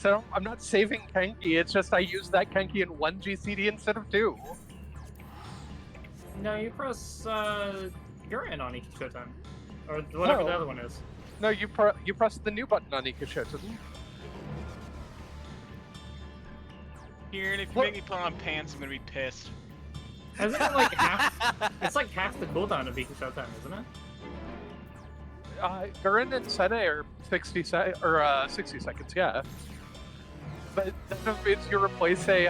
So I'm not saving Kenki, it's just I use that Kenki in one GCD instead of two. No, you press Gurren on each showtime. Or whatever the other one is. No, you press the new button on Ikashoten. Kieran, if you make me put on pants, I'm gonna be pissed. Isn't it like half? It's like half the cooldown of Eco Showtime, isn't it? Gurren and Sene are 60 seconds, yeah. But that means you replace a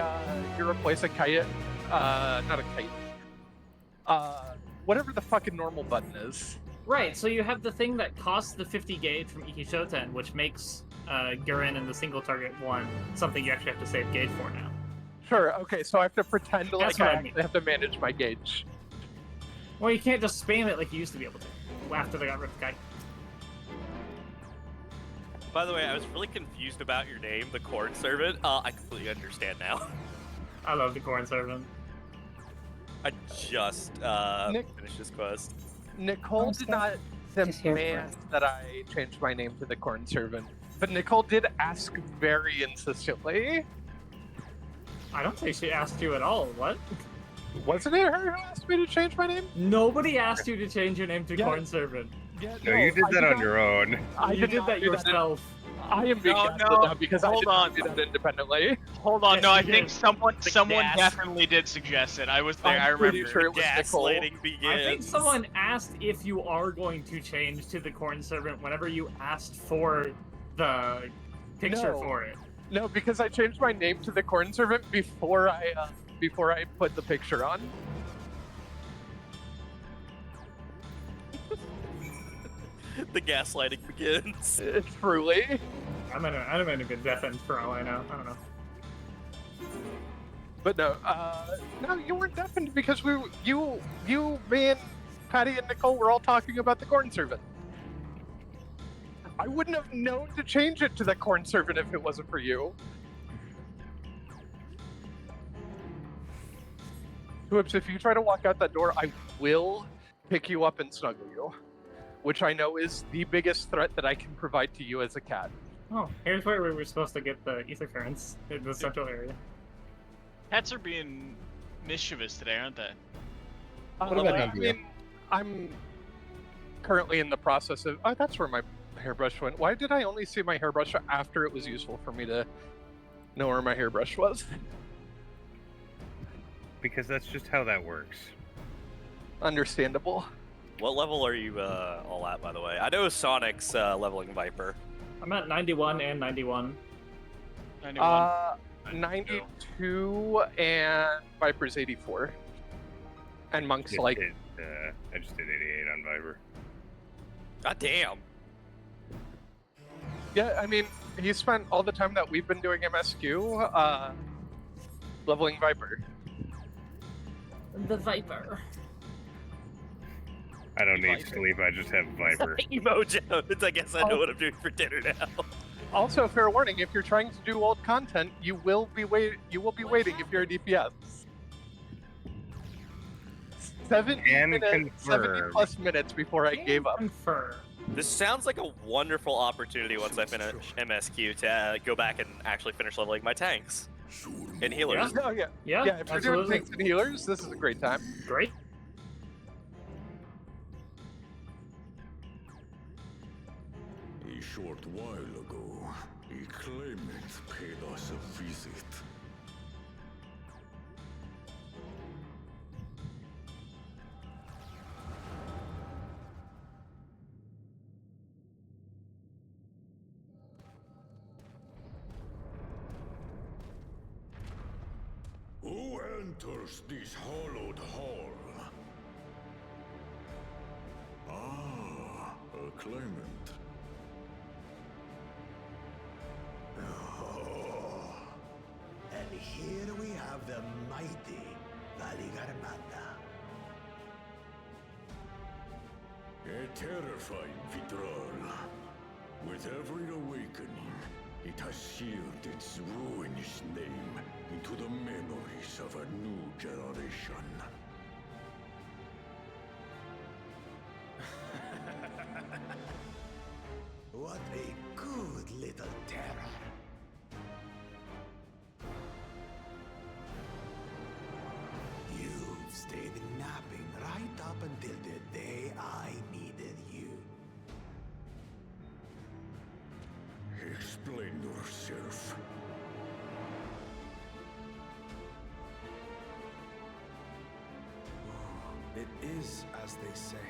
kite, not a kite. Whatever the fucking normal button is. Right, so you have the thing that costs the 50 gauge from Iki Shoten, which makes Gurren and the single target one something you actually have to save gauge for now. Sure, okay, so I have to pretend That's like I what I mean. actually have to manage my gauge. Well, you can't just spam it like you used to be able to, after they got rid of Kite. By the way, I was really confused about your name, the Corn Servant. I completely understand now. I love the Corn Servant. I just finished this quest. Nicole did not demand that I change my name to the Corn Servant, but Nicole did ask very insistently. I don't think she asked you at all. What? Wasn't it her who asked me to change my name? Nobody asked you to change your name to Corn Servant. Yeah, No, you did that on your own. You did that yourself. I am being gaslit now because I did not do that independently. Hold on, Yes, no, I you think did. someone gas. definitely did suggest it. I was there, I I'm pretty remember. sure it was Nicole. Gaslighting begins. I think someone asked if you are going to change to the Corn Servant whenever you asked for the picture No. for it. No, because I changed my name to the Corn Servant before I put the picture on. The gaslighting begins. Truly. I'm in a good death end for all I know. I don't know. But no, no, you weren't deafened because you, me, and Patty and Nicole were all talking about the Corn Servant. I wouldn't have known to change it to the Corn Servant if it wasn't for you. Whoops, if you try to walk out that door, I will pick you up and snuggle you. Which I know is the biggest threat that I can provide to you as a cat. Oh, here's where we were supposed to get the ether currents in the central area. Cats are being mischievous today, aren't they? What about I Nubia? mean, I'm currently in the process of... Oh, that's where my hairbrush went. Why did I only see my hairbrush after it was useful for me to know where my hairbrush was? Because that's just how that works. Understandable. What level are you all at, by the way? I know Sonic's leveling Viper. I'm at 91 and 91. 91. 92 and Viper's 84. And Monk's Just like... did, I just did 88 on Viper. God damn. Yeah, I mean, he spent all the time that we've been doing MSQ leveling Viper. The Viper. I don't need sleep, I just have Viper. Emo Jones, I guess I know what I'm doing for dinner now. Also, fair warning: if you're trying to do old content, you will be waiting if you're a DPS. 70 And minutes, 70 confirm. plus minutes before I gave up. Confirm. This sounds like a wonderful opportunity once I finish MSQ to go back and actually finish leveling my tanks and healers. Oh yeah, Yeah, yeah. If you're doing absolutely. tanks and healers, this is a great time. Great. A short while ago, a claimant paid us a visit. Who enters this hallowed hall? Ah, a claimant. Oh. And here we have the mighty Valigarmanda. A terrifying Vitral. With every awakening, it has seared its ruinous name into the memories of a new generation. What a good little terror. Explain yourself. It is as they say.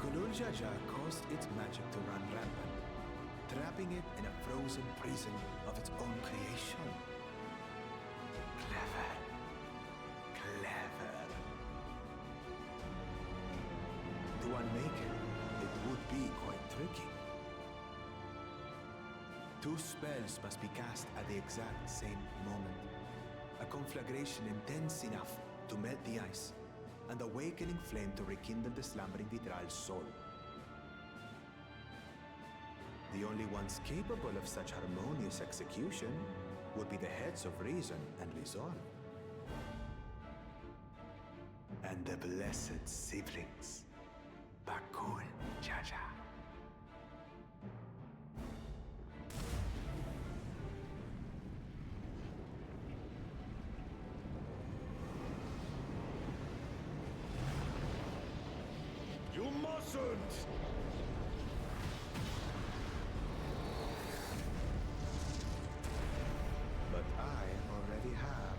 Kululjaja caused its magic to run rampant, trapping it in a frozen prison of its own creation. Clever. Clever. To unmake it would be quite tricky. 2 spells must be cast at the exact same moment. A conflagration intense enough to melt the ice, and awakening flame to rekindle the slumbering Vitral's soul. The only ones capable of such harmonious execution would be the heads of Reason and Resolve. And the blessed siblings, Bakul Jaja. You mustn't! But I already have.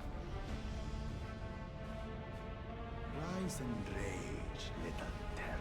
Rise and rage, little terror.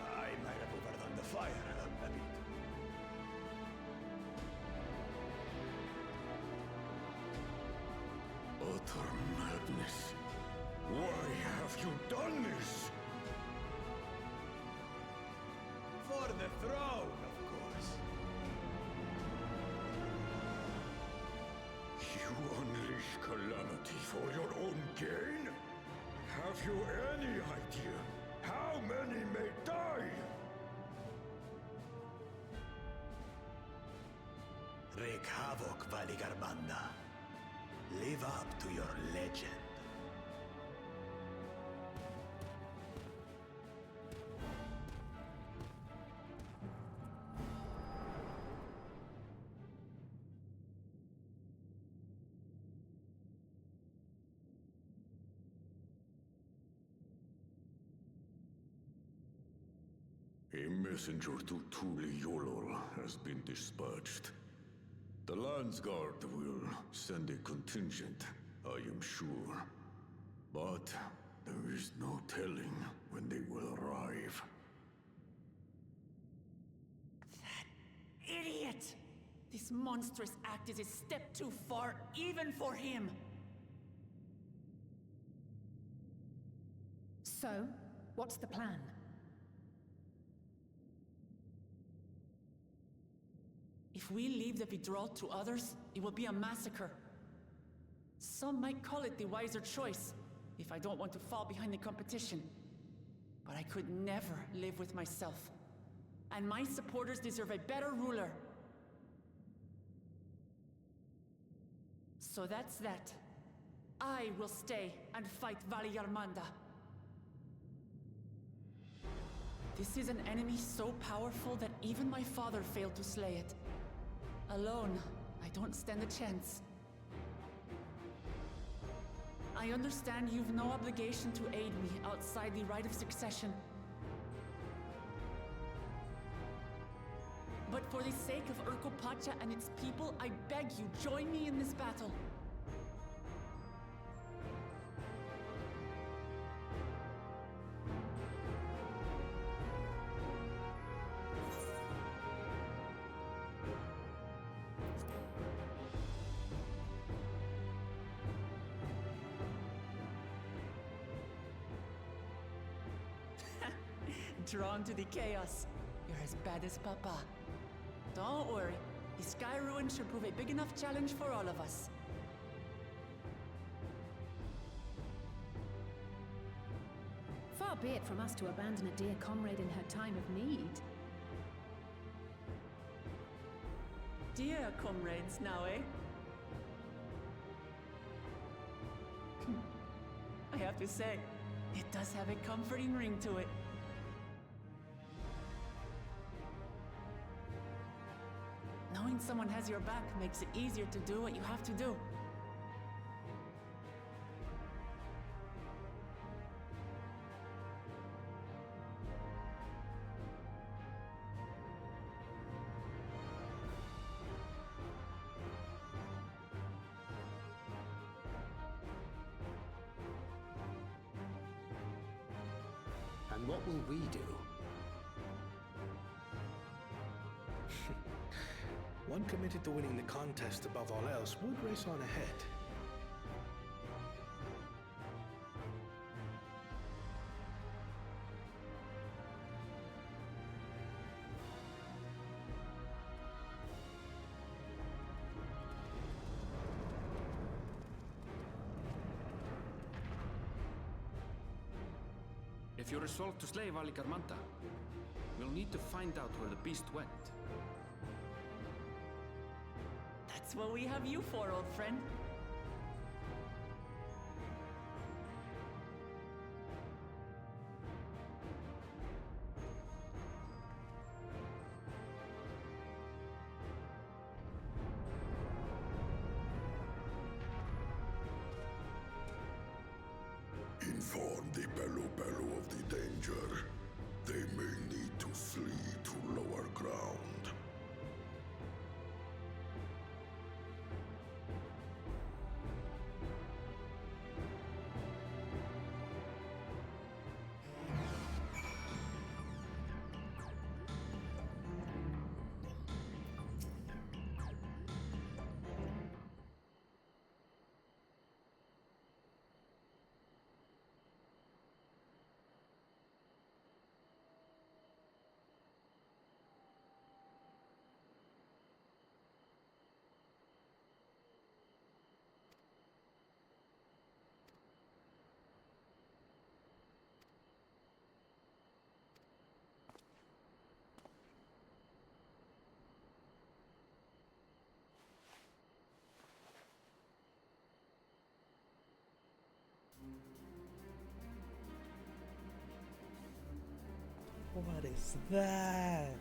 I might have overdone the fire a bit. Utter madness. Why have you done this? For the throne, of course. You unleash calamity for your own gain? Have you any idea how many may die? Wreak havoc, Valigarmanda. Live up to your legend. A messenger to Tuli Yolol has been dispatched. The Landsguard will send a contingent, I am sure. But there is no telling when they will arrive. That idiot! This monstrous act is a step too far, even for him! So, what's the plan? If we leave the withdrawal to others, it will be a massacre. Some might call it the wiser choice, if I don't want to fall behind the competition. But I could never live with myself. And my supporters deserve a better ruler. So that's that. I will stay and fight Valigarmanda. This is an enemy so powerful that even my father failed to slay it. Alone, I don't stand a chance. I understand you've no obligation to aid me outside the right of succession. But for the sake of Urkopacha and its people, I beg you, join me in this battle. Drawn to the chaos. You're as bad as Papa. Don't worry. The Sky Ruin should prove a big enough challenge for all of us. be it from us to abandon a dear comrade in her time of need. Dear comrades now, eh? I have to say, it does have a comforting ring to it. Knowing someone has your back makes it easier to do what you have to do. And what will we do? One committed to winning the contest above all else would race on ahead. If you're resolved to slay Valikarmanta, we'll need to find out where the beast went. That's what we have you for, old friend. Inform the Bello of the danger. They may need to flee to lower ground. What is that?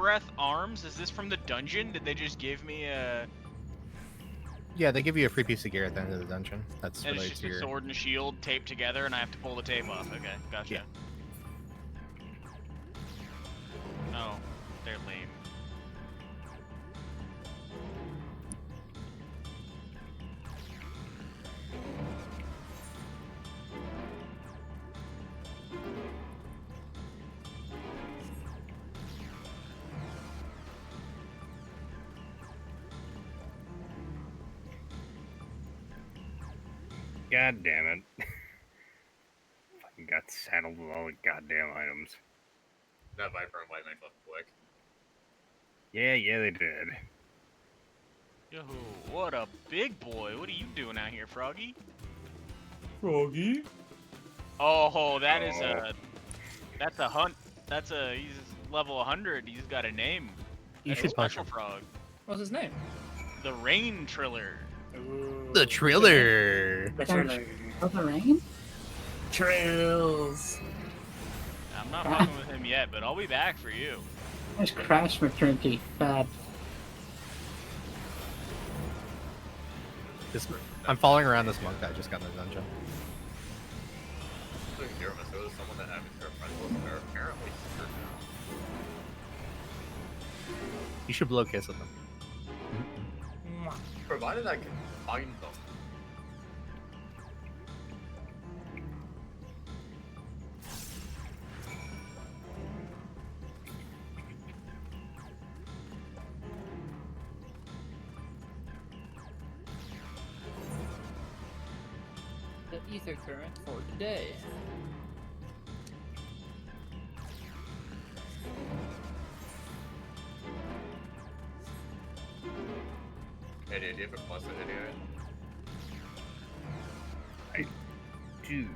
breath arms? Is this from the dungeon? Did they just give me a... Yeah, they give you a free piece of gear at the end of the dungeon. That's And it's related just to a your... sword and a shield taped together, and I have to pull the tape off. Okay, gotcha. Yeah. Oh, they're lame. God damn it. Fucking got saddled with all the goddamn items. That Viper and White Knight left quick. Yeah, they did. Yo, what a big boy. What are you doing out here, Froggy? Froggy? Oh, that is that's a hunt. He's level 100. He's got a name. You That's should a punch special him. frog. What's his name? The Rain Triller. The Triller! The Triller. Of the rain? Trills. I'm not fucking with him yet, but I'll be back for you. There's Crash McCrinky. Bad. I'm following around this monk that I just got in the dungeon. So here, so there's someone that haven't heard friends with her. Apparently, screwed now. You should blow kiss with them. Provided I can find them. The ether current for today. Hey, do you have a plus anyway? I do.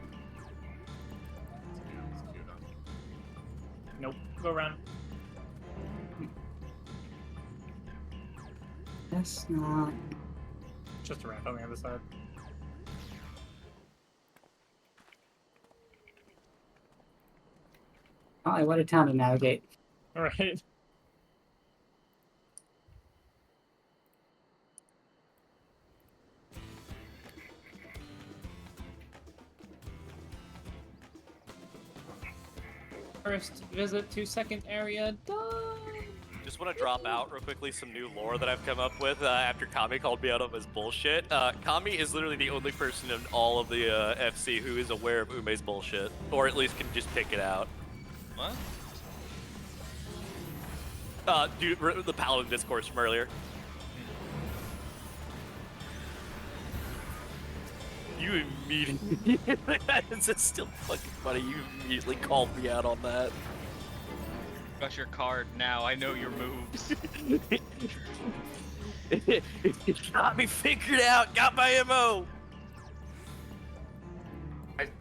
Nope. Go around. That's not. Just a ramp on the other side. Oh, what a town to navigate. Alright. First visit to second area done. Just want to drop out real quickly some new lore that I've come up with after Kami called me out on his bullshit. Kami is literally the only person in all of the FC who is aware of Ume's bullshit, or at least can just pick it out. What? Dude, the Paladin discourse from earlier. You immediately... It's just still fucking funny. You immediately called me out on that. Got your card now. I know your moves. Got me figured out. Got my MO.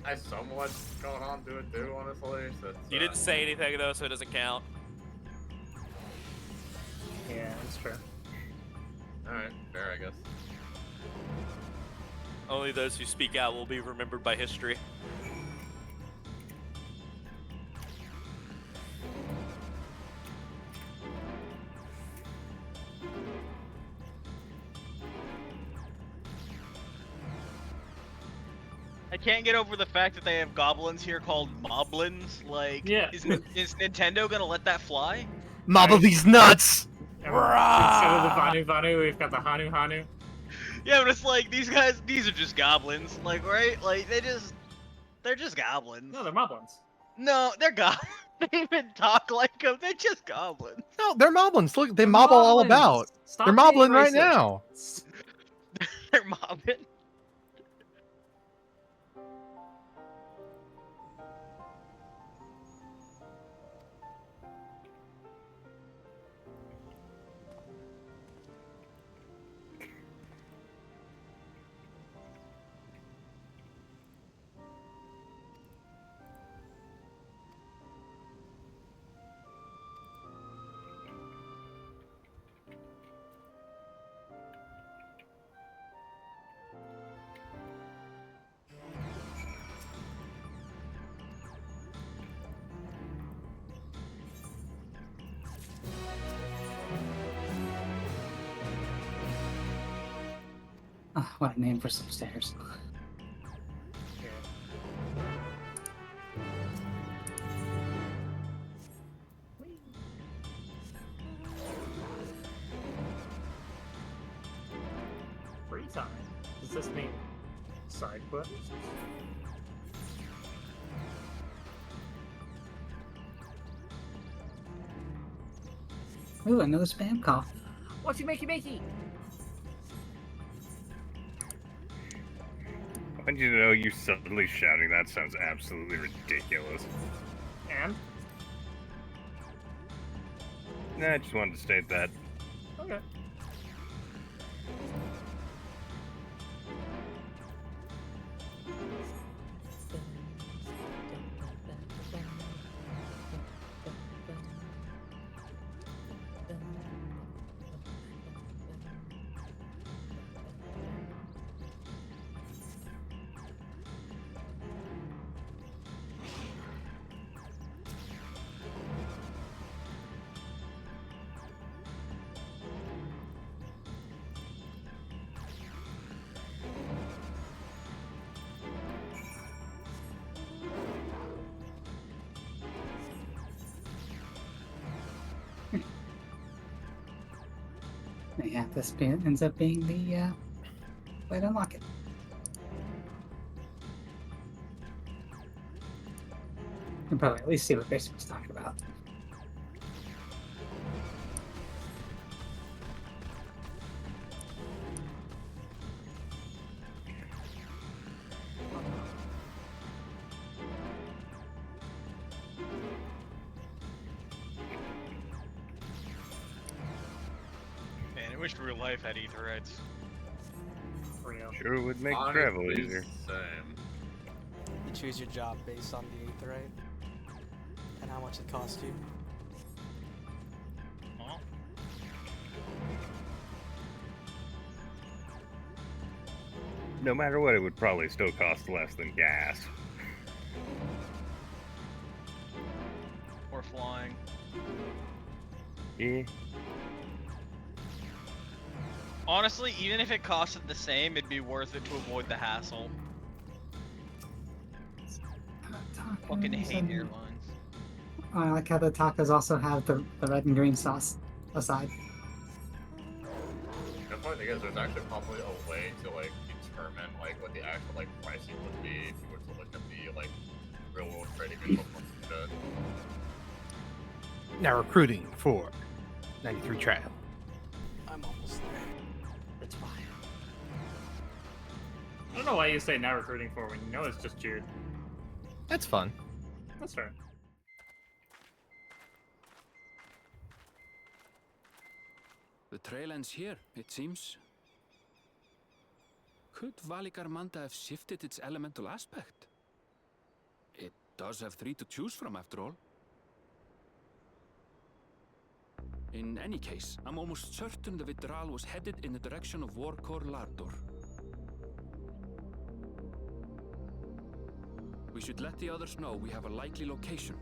I so much going on to it too, honestly. So it's, You didn't say anything though, so it doesn't count. Yeah, that's true. Alright, fair, I guess. Only those who speak out will be remembered by history. I can't get over the fact that they have goblins here called moblins. Like, Yeah. is Nintendo gonna let that fly? Mobble these nuts! Instead of the Vanu Vanu, we've got the Hanu Hanu. Yeah, but it's like, these guys, these are just goblins. Like, right? Like, they're just goblins. No, they're moblins. No, they're goblins. They even talk like them. They're just goblins. No, they're moblins. Look, they mobble all about. Stop They're being mobbling right racist. now. They're mobbing. Oh, what a name for some stairs. Free time? Does this mean side quests? Ooh, another spam call. What you makey? I want you to know you suddenly shouting that sounds absolutely ridiculous. And? Nah, I just wanted to state that. Okay. Yeah, this ends up being the way to unlock it. You can probably at least see what Grayson was talking about. Man, I wish real life had Aetherites. Sure would make Honestly, travel easier. Same. You choose your job based on the Aetherite and how much it costs you. Huh? No matter what, it would probably still cost less than gas. Or flying. Yeah. Honestly, even if it costed the same, it'd be worth it to avoid the hassle. Fucking hate airlines. Oh, I like how the tacos also have the red and green sauce aside. The funny thing is, there's actually probably a way to like determine like what the actual like pricing would be if you were to look at the like real world trading equivalents and shit. Now recruiting for 93 Trail. I'm almost there. It's fine. I don't know why you say now recruiting for when you know it's just Jude. That's fun. That's fair. The trail ends here, it seems. Could Valigarmanda have shifted its elemental aspect? It does have 3 to choose from, after all. In any case, I'm almost certain the Vitral was headed in the direction of Warkor Lardor. We should let the others know we have a likely location.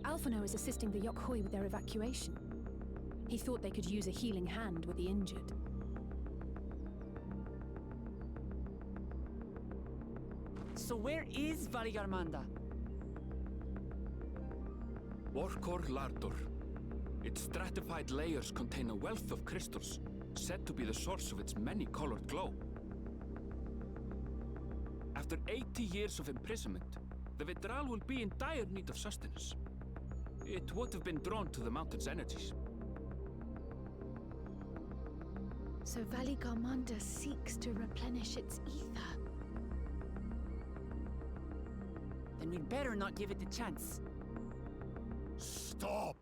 Alphino is assisting the Yokhoi with their evacuation. He thought they could use a healing hand with the injured. So where is Valigarmanda? Warkor Lardor. Its stratified layers contain a wealth of crystals, said to be the source of its many-colored glow. After 80 years of imprisonment, the Vitral will be in dire need of sustenance. It would have been drawn to the mountain's energies. So Valigarmanda seeks to replenish its ether. Then we'd better not give it the chance. Stop!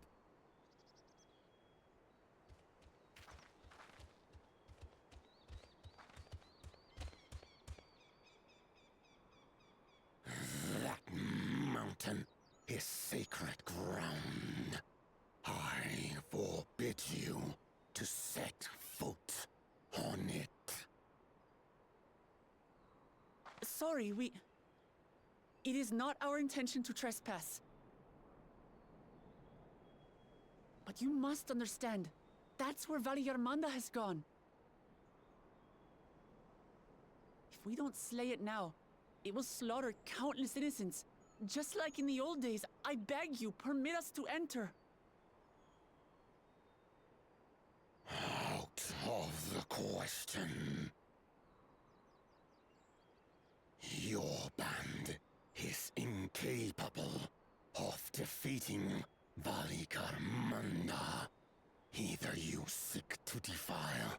That mountain is sacred ground. I forbid you sorry, It is not our intention to trespass. But you must understand, that's where Valiarmanda has gone. If we don't slay it now, it will slaughter countless innocents. Just like in the old days, I beg you, permit us to enter. Out of the question. Your band is incapable of defeating Valigarmanda. Either you seek to defile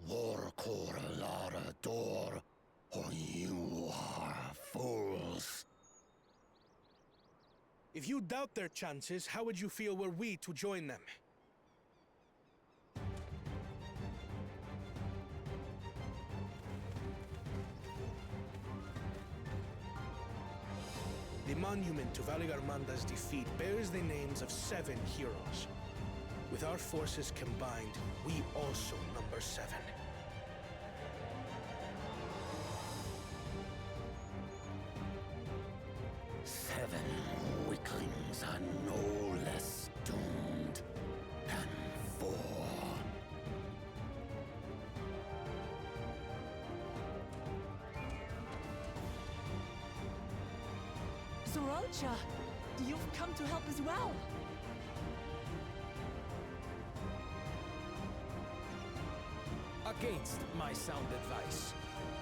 Warkor Lara Door, or you are fools. If you doubt their chances, how would you feel were we to join them? The monument to Valigarmanda's defeat bears the names of 7 heroes. With our forces combined, we also number 7. Seven weaklings are no less doomed than 4. Zoralcha, you've come to help as well. Against my sound advice.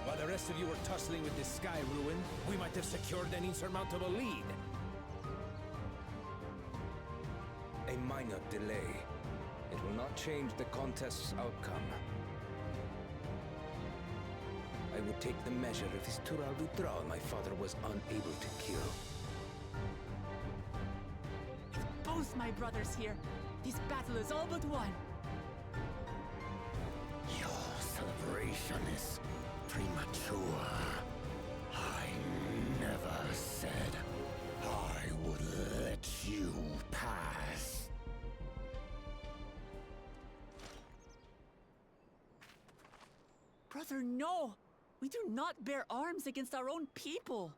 While the rest of you were tussling with this sky ruin, we might have secured an insurmountable lead. A minor delay. It will not change the contest's outcome. I would take the measure of his Tural withdrawal my father was unable to kill. With both my brothers here, this battle is all but won. Your celebration is premature. I never said I would let you pass. Brother, no! We do not bear arms against our own people!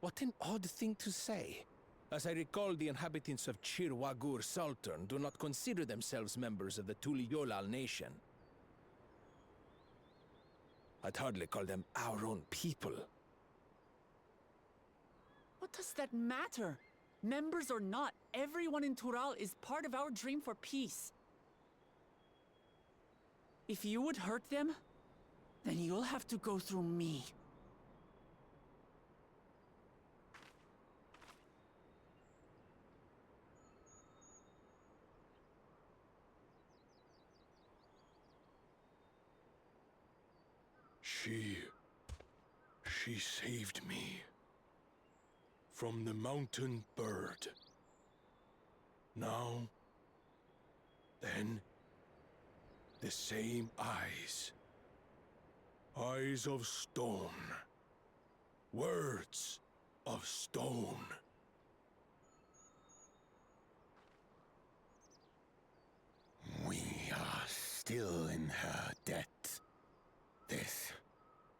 What an odd thing to say. As I recall, the inhabitants of Chir Wagur Sultan do not consider themselves members of the Tuliyolal nation. I'd hardly call them our own people. What does that matter? Members or not, everyone in Tural is part of our dream for peace. If you would hurt them, then you'll have to go through me. She saved me from the mountain bird. Now, then, the same eyes. Eyes of stone. Words of stone. We are still in her debt. This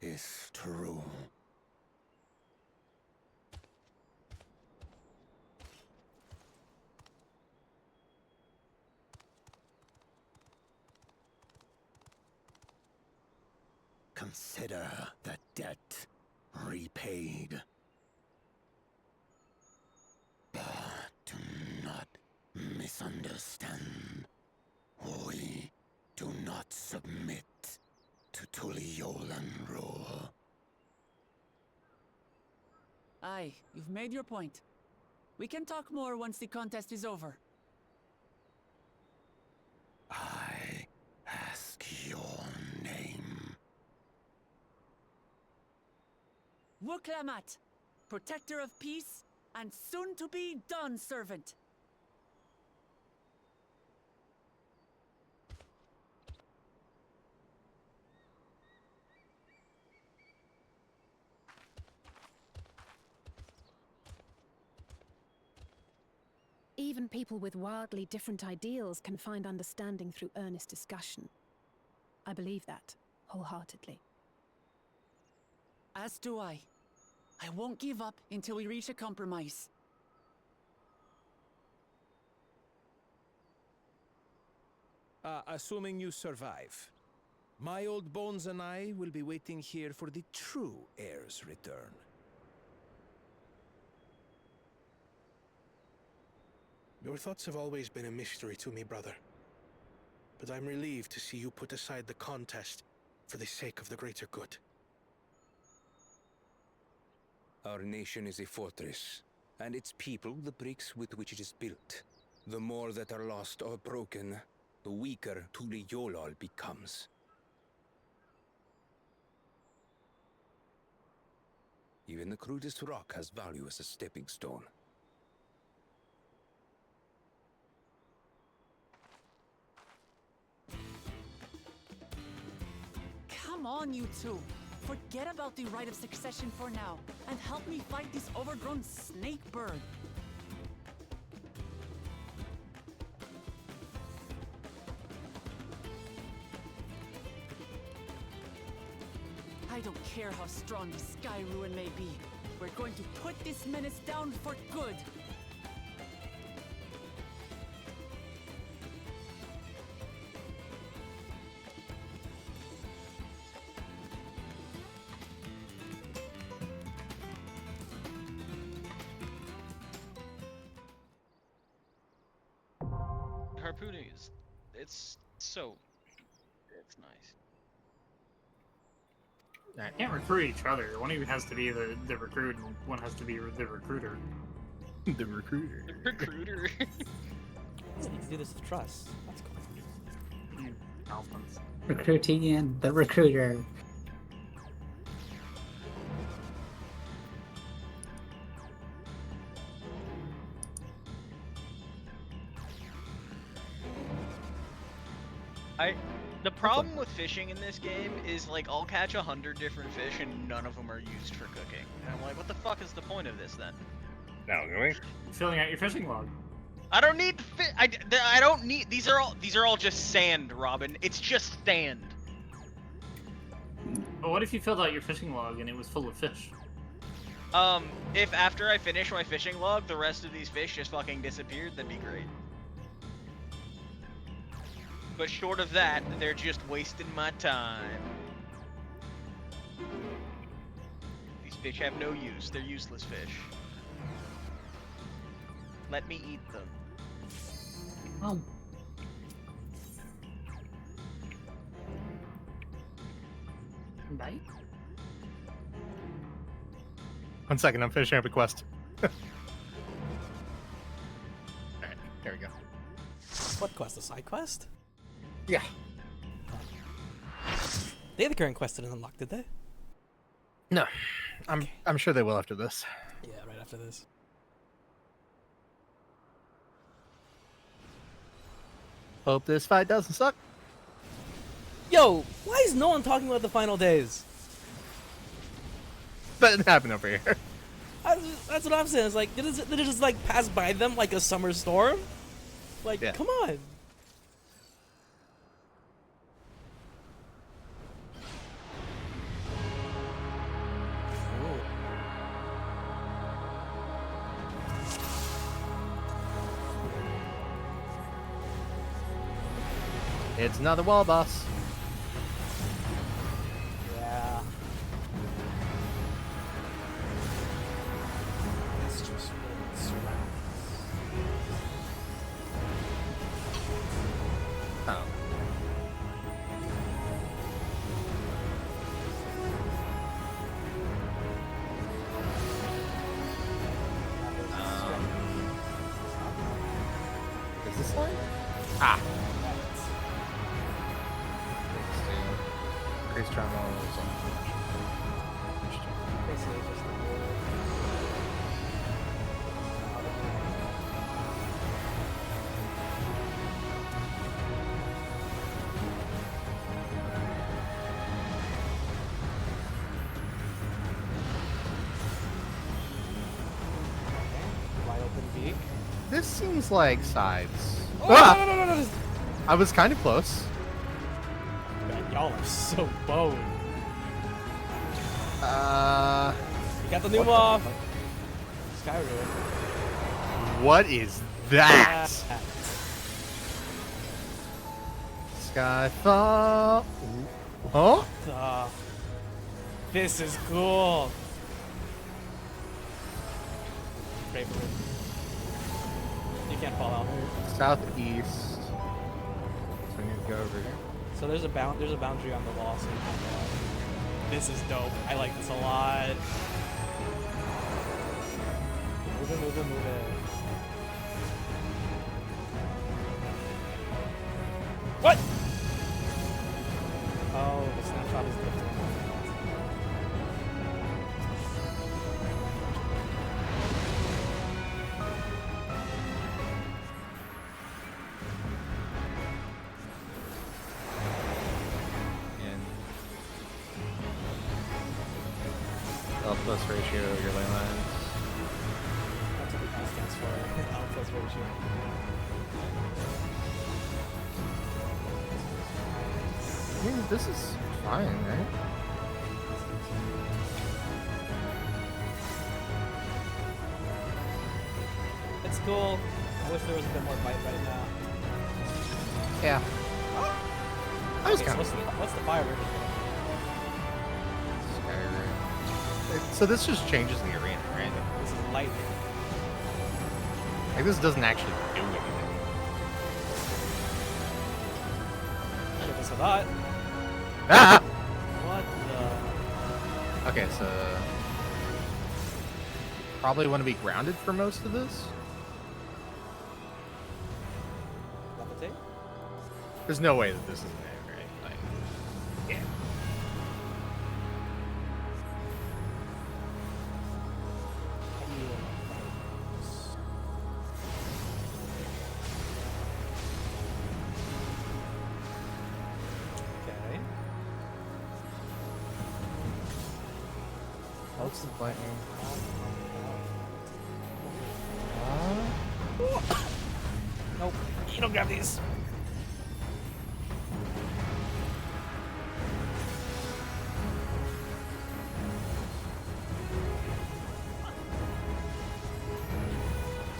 is true. Consider the debt repaid. But do not misunderstand. We do not submit to Tuliolan rule. Aye, you've made your point. We can talk more once the contest is over. I ask your name. Wuklamat, protector of peace, and soon-to-be Dawn servant. Even people with wildly different ideals can find understanding through earnest discussion. I believe that, wholeheartedly. As do I. I won't give up until we reach a compromise. Assuming you survive, my old bones and I will be waiting here for the true heir's return. Your thoughts have always been a mystery to me, brother. But I'm relieved to see you put aside the contest for the sake of the greater good. Our nation is a fortress, and its people the bricks with which it is built. The more that are lost or broken, the weaker Tuli Yolal becomes. Even the crudest rock has value as a stepping stone. Come on, you two. Forget about the right of succession for now, and help me fight this overgrown snake bird. I don't care how strong the Sky Ruin may be. We're going to put this menace down for good. Harpooning is, it's nice. You can't recruit each other. One of you has to be the recruit, and one has to be the recruiter. The recruiter. The recruiter. So you can do this with trust. That's cool. You Alphons. Recruiting in the recruiter. The problem with fishing in this game is, like, I'll catch 100 different fish and none of them are used for cooking. And I'm like, what the fuck is the point of this then? No, really? Filling out your fishing log. I don't need I don't need, these are all just sand, Robin. It's just sand. But what if you filled out your fishing log and it was full of fish? If after I finish my fishing log, the rest of these fish just fucking disappeared, that'd be great. But short of that, they're just wasting my time. These fish have no use. They're useless fish. Let me eat them. Bye. 1 second, I'm finishing up a quest. Alright, there we go. What quest? The side quest? Yeah. They had the current quest didn't unlock, did they? No. I'm sure they will after this. Yeah, right after this. Hope this fight doesn't suck. Yo, why is no one talking about the final days? That didn't happen over here. That's what I'm saying. It's like, did it just like pass by them like a summer storm? Like, Yeah. come on. It's another wall boss. Yeah. It's just Oh. Is this one? Ah. Increased trauma levels on basically just wide open beak. This seems like sides. Oh, Ah! no. I was kind of close. Y'all are so boned. You got the new what mob. the Skyrim. What is that? Skyfall. Huh? This is cool. Pray for me. You can't fall out. Southeast. So we need to go over here. So there's a boundary on the wall. So you can't go out. This is dope. I like this a lot. Move it, move it, move it. What? Oh, the snapshot is different. L plus ratio, your ley lines. That's what the L stands for. L plus ratio. I mean, this is fine, right? It's cool. I wish there was a bit more bite right now. Yeah. That was Okay, kind so of what's the fire version? So this just changes the arena, right? This is lightning. Like, this doesn't actually do anything. Give us a thought. Ah! What the? Okay, so probably want to be grounded for most of this. Levitate? There's no way that this is there, right? Like, yeah. Okay. What's the lightning? Nope. You don't grab these.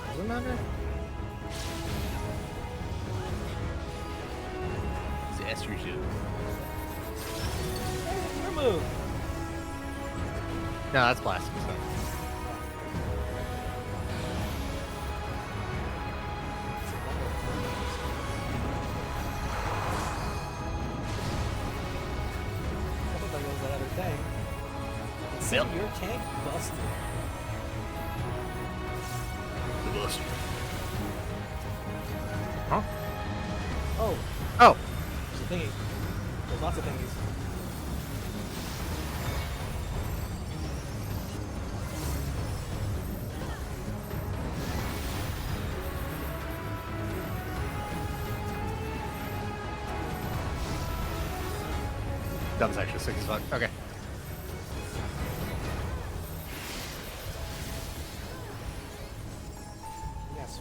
Doesn't matter. It's estrogen. Remove. No, that's plastic stuff. There goes that other thing. See, your tank busted. The buster. Huh? Oh. Oh. There's a thingy. There's lots of thingies. That was actually sick as fuck. Okay. Yes.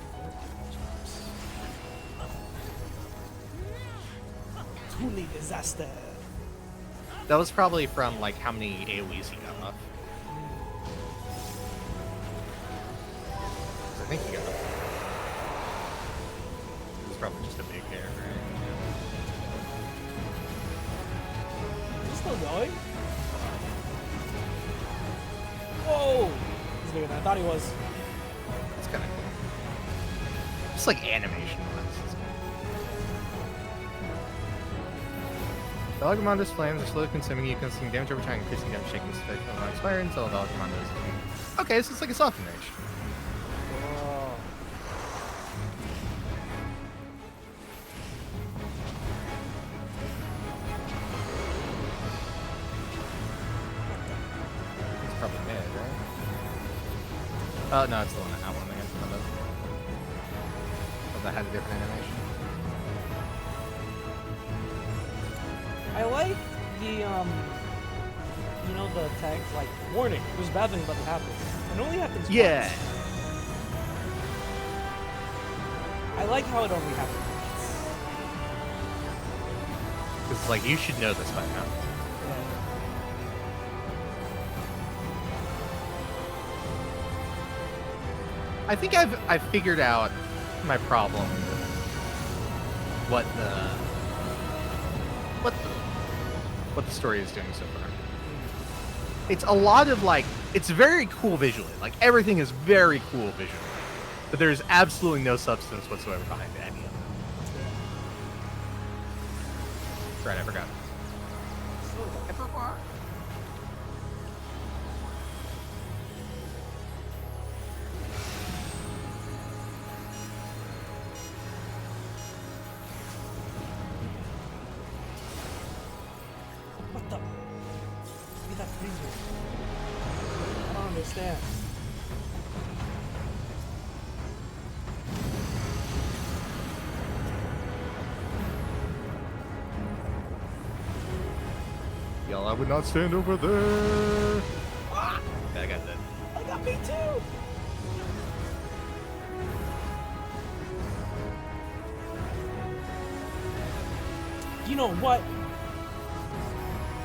Truly disaster. That was probably from, like, how many AoEs he got off. I think he got off. It was probably just a big hair, right? Is it still going? Whoa! He's bigger than I thought he was. That's kind of cool. Just like animation wise. The Valgamondo's flames are slowly consuming you, consuming damage over time, increasing damage, shaking this effect will not expire until the Valgamondo is consumed. Okay, so it's like a soften rage. Whoa. It's probably mid, right? Oh, no, it's the one that had one against one of. But that had a different animation. I like the, you know, the tags, like, warning, there's bad things about to happen. It only happens Yeah. once. I like how it only happens once. Because It's like, you should know this by now. I think I've figured out my problem. What the story is doing so far. It's a lot of like, it's very cool visually. Like everything is very cool visually, but there's absolutely no substance whatsoever behind any of it. Right, I forgot. What the? Look at that freezer. I don't understand. Y'all, I would not stand over there. Ah! I got that. I got me too. You know what?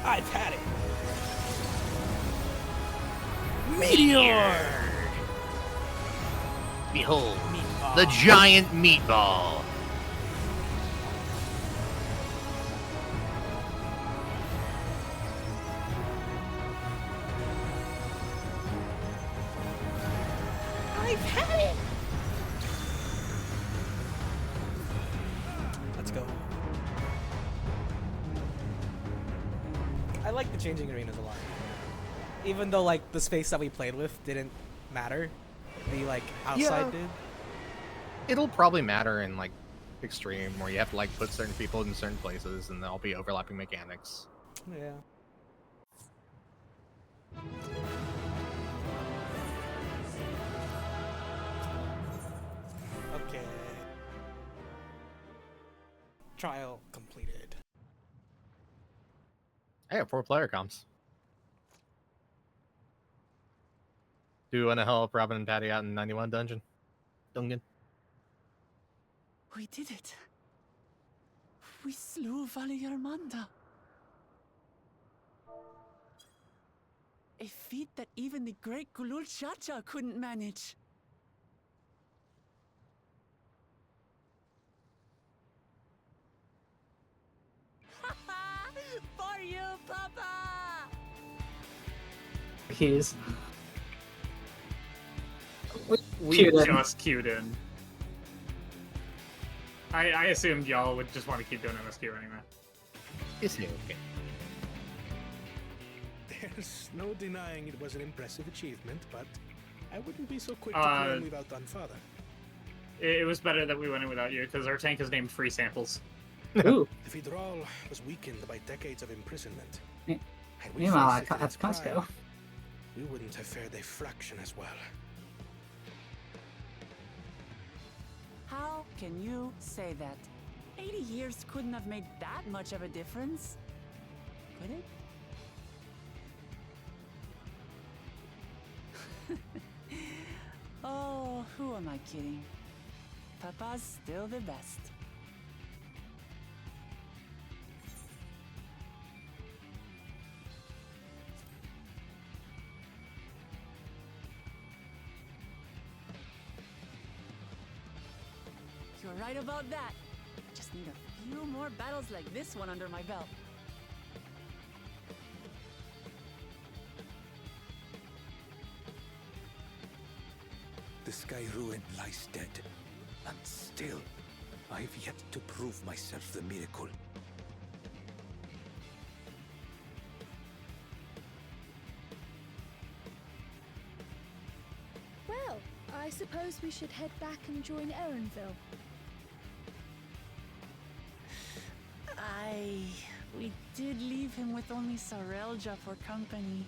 I've had it. Meteor! Behold, Meatball. the giant meatball. I've had it. Let's go. I like the changing arenas a lot. Even though like the space that we played with didn't matter, the like outside did. It'll probably matter in like Extreme, where you have to like put certain people in certain places, and there'll be overlapping mechanics. Yeah. Okay. Trial completed. I have 4 player comps. Do you want to help Robin and Patty out in 91 dungeon? Dungeon. We did it. We slew Valiarmanda. A feat that even the great Gulul Chacha couldn't manage. For you, Papa! Keys. We Queued in. just queued in. I assumed y'all would just want to keep doing MSQ anyway. Is he okay? There's no denying it was an impressive achievement, but I wouldn't be so quick to Uh, claim we've outdone Father. It was better that we went in without you, because our tank is named Free Samples. Ooh. The Fidral was weakened by decades of imprisonment. Me- Had we Meanwhile, faced it in at its Costco. prime, we wouldn't have fared a fraction as well. How can you say that? 80 years couldn't have made that much of a difference. Could it? Oh, who am I kidding? Papa's still the best. You're right about that. Just need a few more battles like this one under my belt. The Sky Ruin lies dead, and still, I've yet to prove myself the miracle. Well, I suppose we should head back and join Erenville. We did leave him with only Sarelja for company.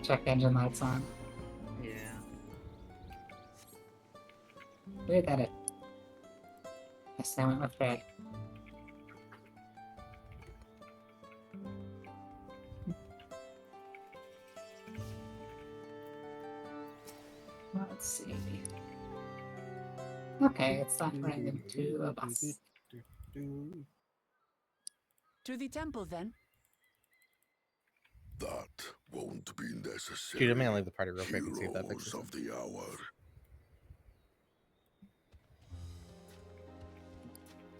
check engine lights on. Yeah. Weird edit. Guess I went with red. Let's see. Okay, it's not running into a bus. To the temple, then. That won't be necessary. Dude, I'm gonna leave the party real quick and see if that fixes Heroes of the hour.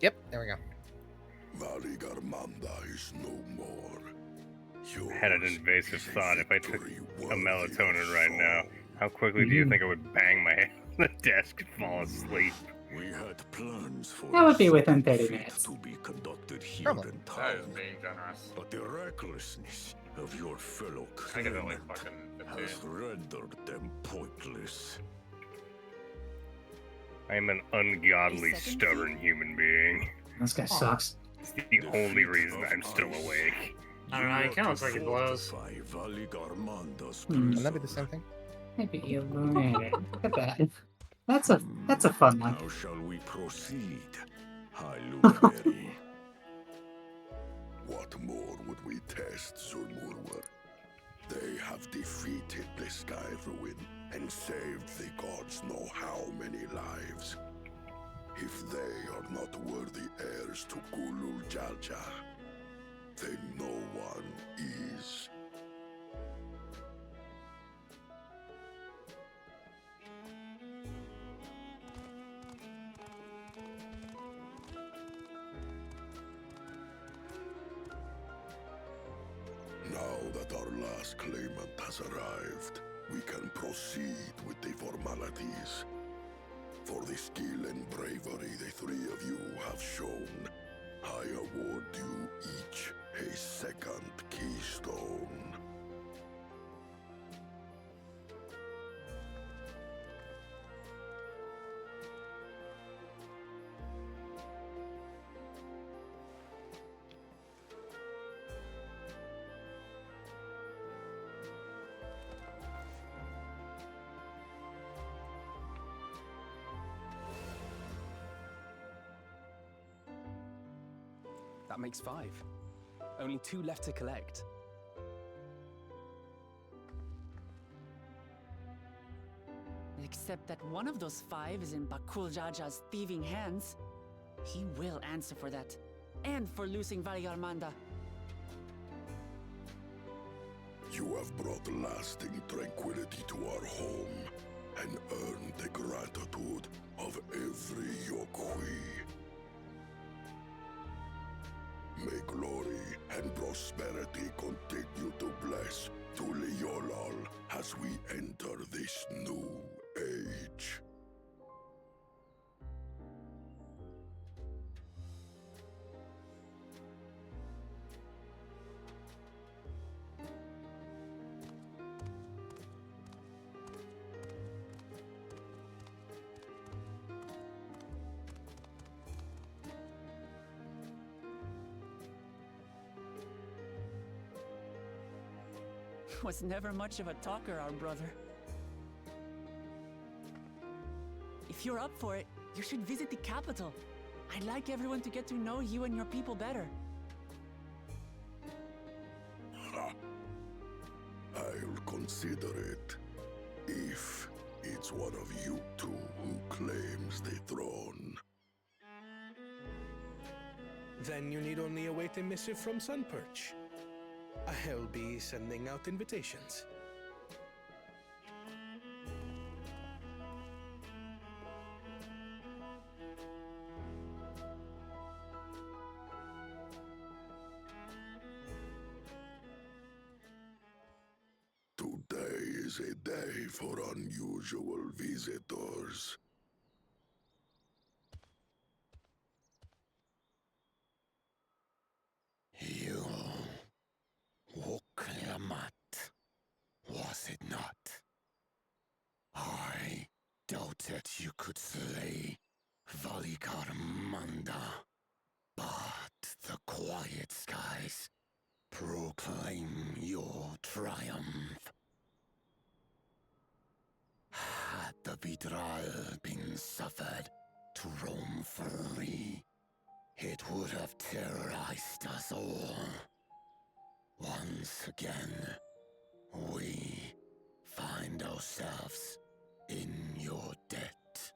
Yep, there we go. Valigarmanda is no more. I had an invasive thought. If I took a melatonin right now, how quickly do you think I would bang my head on the desk and fall asleep? We had plans for That would be within 30 minutes. to be conducted here Probably. in That town, is being generous. but the recklessness of your fellow I get it claimant like fucking has 15. rendered them pointless. I am an ungodly, stubborn human being. This guy sucks. It's the only reason I'm still awake. I don't know, it kind of looks like it blows. Wouldn't that be the same thing? Maybe illuminated. Look at that. That's a fun one. How shall we proceed, High Luminary? What more would we test, Zulmurwer? They have defeated the Sky Ruin and saved the gods know how many lives. If they are not worthy heirs to Kulul Jalja, then no one is. Now that our last claimant has arrived, we can proceed with the formalities. For the skill and bravery the three of you have shown, I award you each a second keystone. That makes 5. Only 2 left to collect. Except that one of those 5 is in Bakul Jaja's thieving hands. He will answer for that. And for losing Valigarmanda. You have brought lasting tranquility to our home and earned the gratitude of every Yokhui. May glory and prosperity continue to bless Tuliolol as we enter this new age. Was never much of a talker, our brother. If you're up for it, you should visit the capital. I'd like everyone to get to know you and your people better. I'll consider it if it's one of you two who claims the throne. Then you need only await a missive from Sunperch. I'll be sending out invitations. Today is a day for unusual visitors. You Woklamat, was it not? I doubted you could slay Valigarmanda, but the quiet skies proclaim your triumph. Vidral been suffered to roam free, it would have terrorized us all. Once again, we find ourselves in your debt.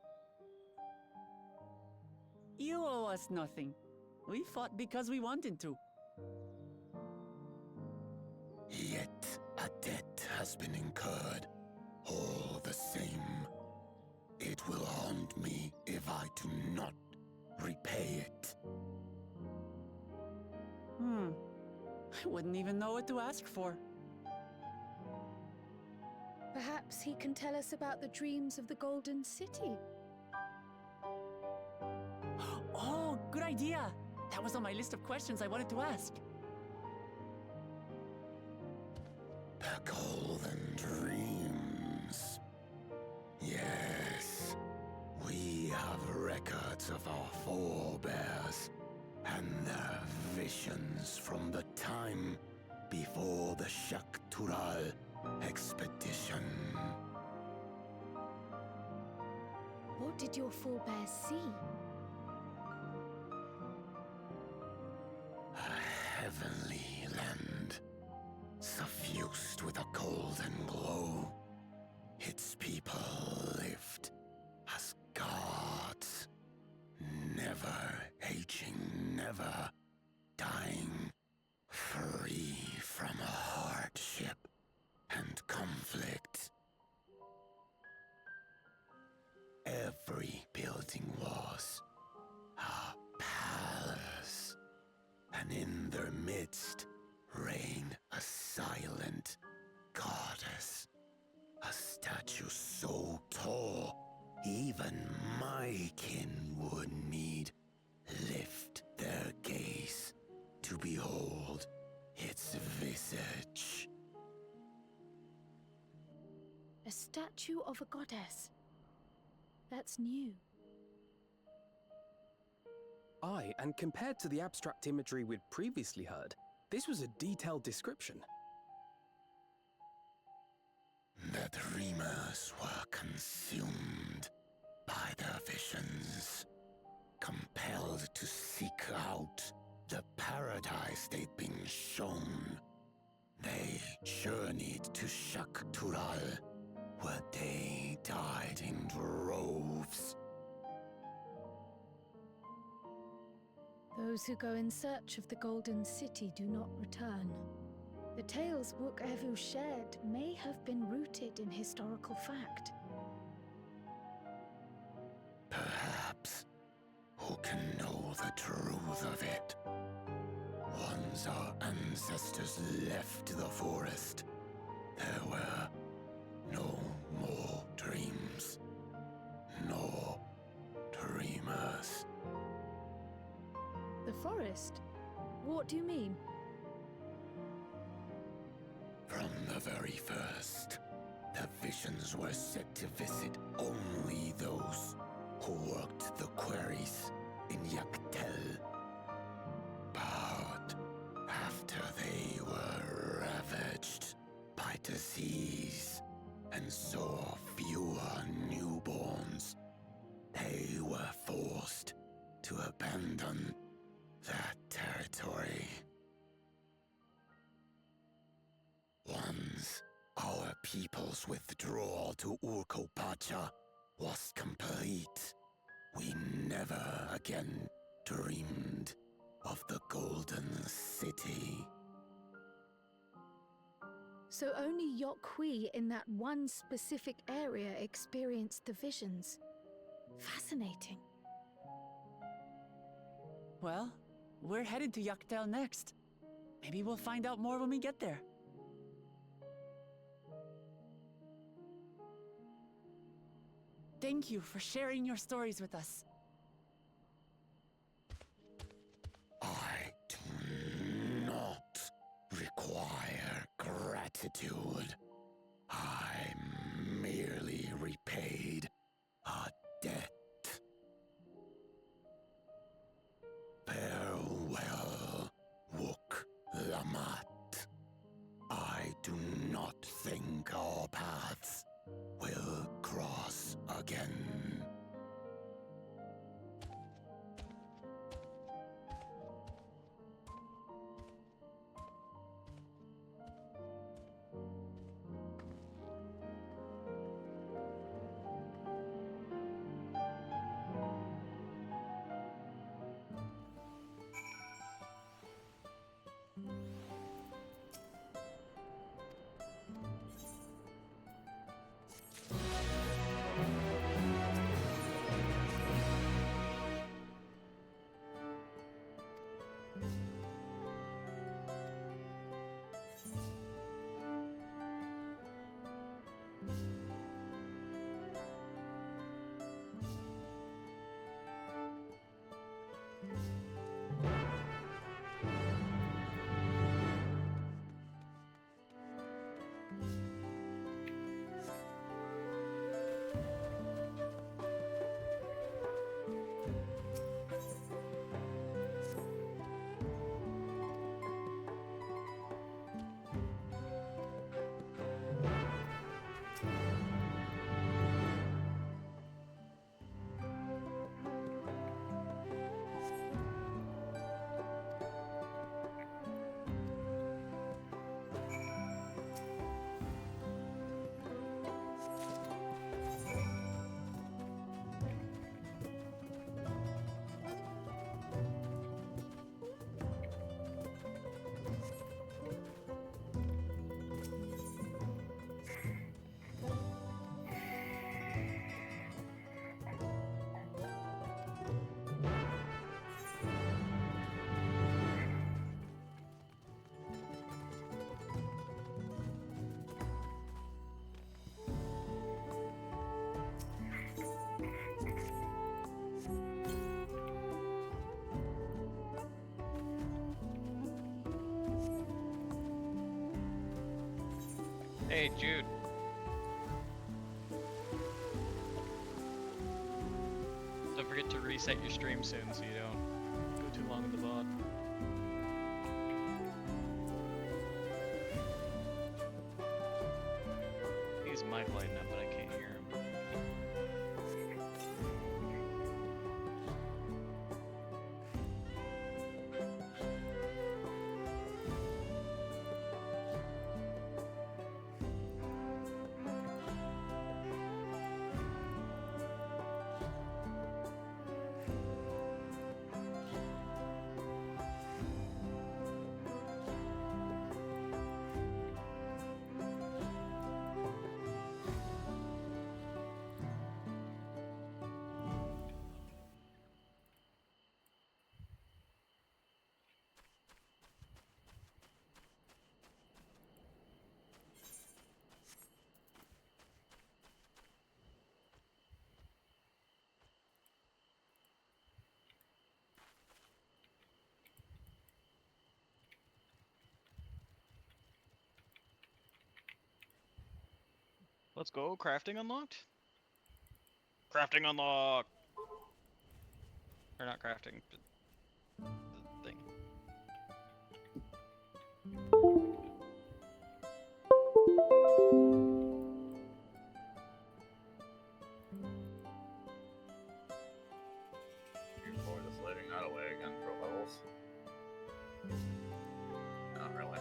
You owe us nothing. We fought because we wanted to. Yet a debt has been incurred. All the same, it will haunt me if I do not repay it. I wouldn't even know what to ask for. Perhaps he can tell us about the dreams of the Golden City. Oh, good idea! That was on my list of questions I wanted to ask. The Golden Dreams. Yes, we have records of our forebears and their visions from the time before the Shaktural expedition. What did your forebears see? A heavenly land, suffused with a golden glow. Its people lived as gods, never aging, never dying, free from hardship and conflict. Every building was a palace, and in their midst reigned a silent goddess, a statue so tall even my kin would need lift their gaze to behold its visage. A statue of a goddess. That's new. Aye, and compared to the abstract imagery we'd previously heard, this was a detailed description. The dreamers were consumed by their visions, compelled to seek out the paradise they'd been shown. They journeyed to Shaktural, where they died in droves. Those who go in search of the Golden City do not return. The tales Book Evu shared may have been rooted in historical fact. Perhaps. Who can know the truth of it? Once our ancestors left the forest, there were no more dreams, no dreamers. The forest? What do you mean? From the very first, the visions were set to visit only those who worked the quarries in Yaktel. But after they were ravaged by disease and saw fewer newborns, they were forced to abandon that territory. Once our people's withdrawal to Urkopacha was complete, we never again dreamed of the Golden City. So only Yokhui in that one specific area experienced the visions. Fascinating. Well, we're headed to Yaktel next. Maybe we'll find out more when we get there. Thank you for sharing your stories with us. I do not require gratitude. I merely repaid a debt. Farewell, Wook Lamat. I do not think our paths will cross again. again. Hey, Jude. Don't forget to reset your stream soon so you don't go too long in the bot. He's mic lighting up, but I can't hear him. Let's go. Crafting unlocked? Crafting unlocked! Or not crafting, but the thing. Looking forward to slating that away again for levels. Not really.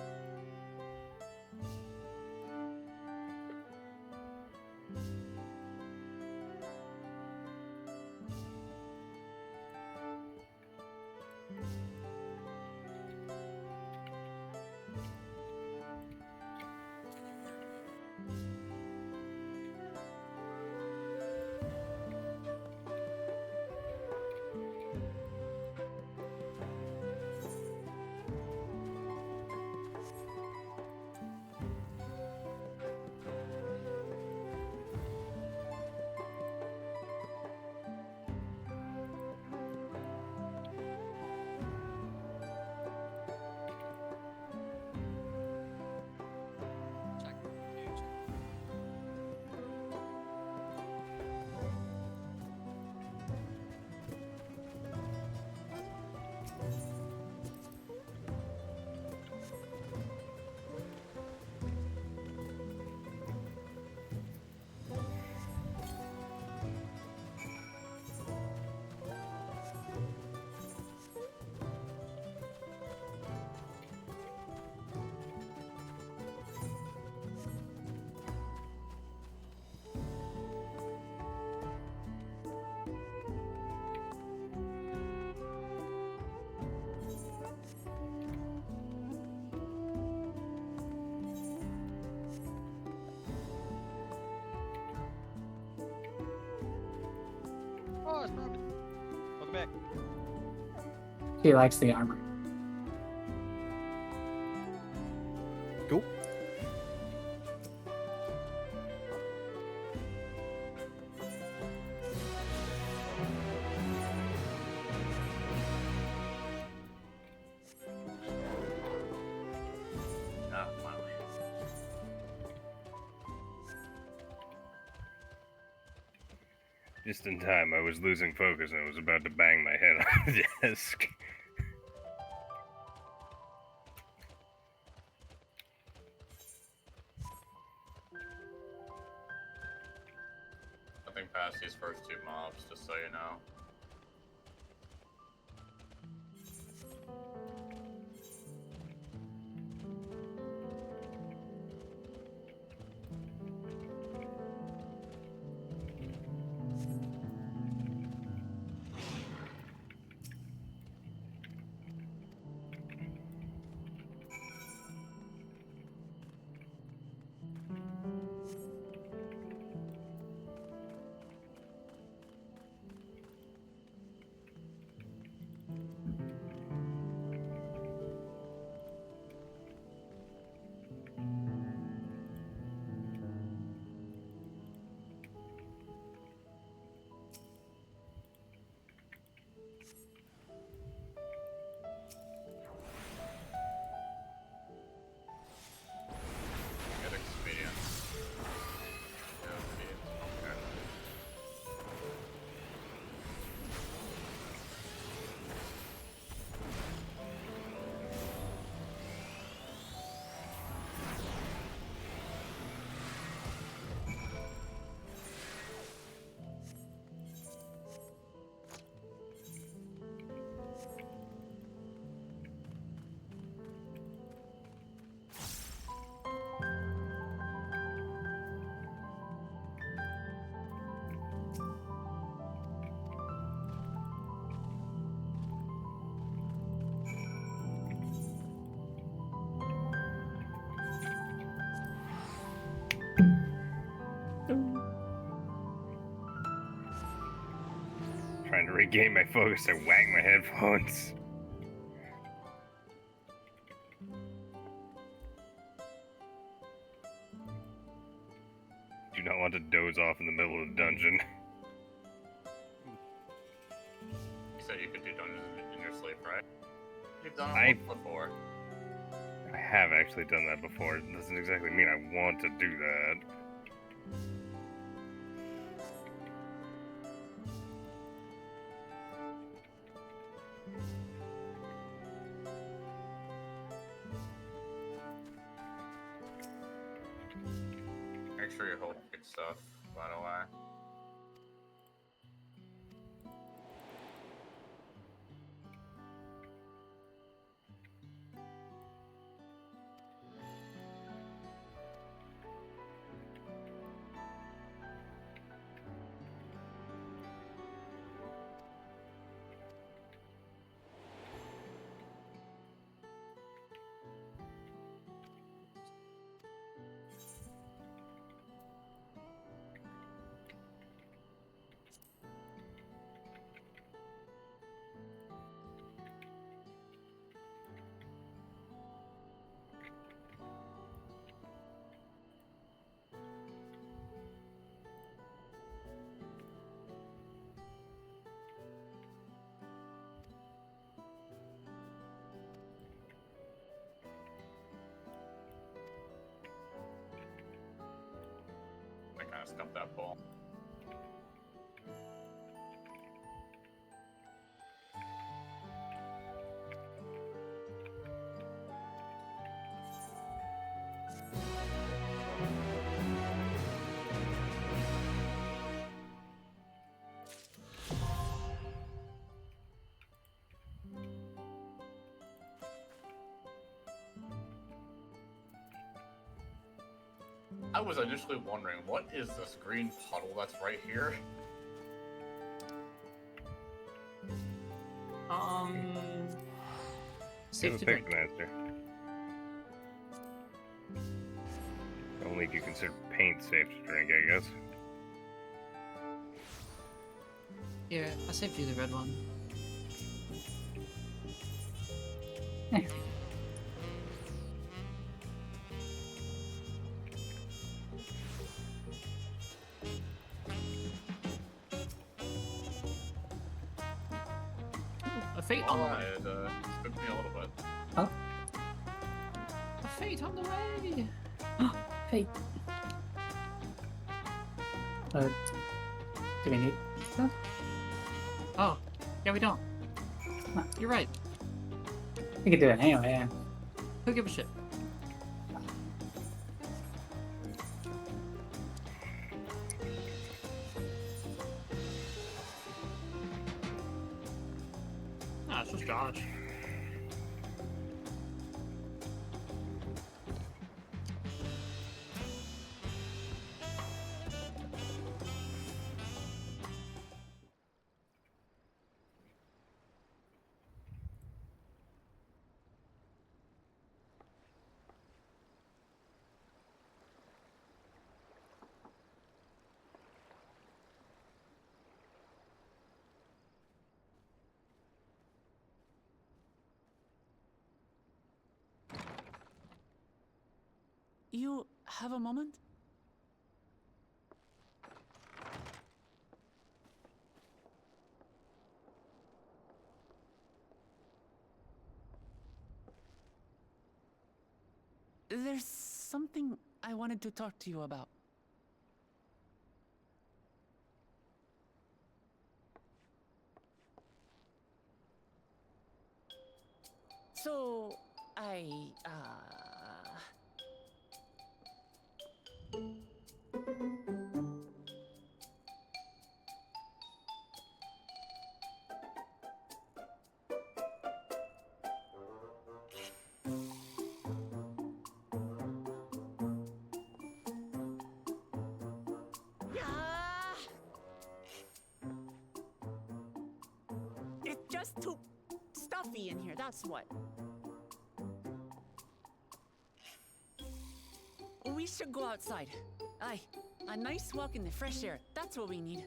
it's Robin. Welcome back. She likes the armor. Cool. Ah, finally. Just in time, I was losing focus and I was about to bang my head on the desk. Nothing past these first two mobs, just so you know. Good experience. Yeah, okay. Trying to regain my focus, I wang my headphones. Do not want to doze off in the middle of the dungeon. You said you could do dungeons in your sleep, right? You've done I- it once before. I have actually done that before. It doesn't exactly mean I want to do that. Make sure you hold good stuff, by the way. I kind of stumped that ball. I was initially wondering, what is this green puddle that's right here? Safe Give to a pick, drink. Master. Only if you consider paint safe to drink, I guess. Here, I saved you the red one. A fate on the way. It spooked me a little bit. Oh, A fate on the way. fate. Do we need stuff? Oh, yeah, we don't. You're right. We could do it anyway, yeah. Who gives a shit? Ah, it's just dodge. You have a moment? There's something I wanted to talk to you about. So, it's just too stuffy in here, that's what. We should go outside. Aye, a nice walk in the fresh air, that's what we need.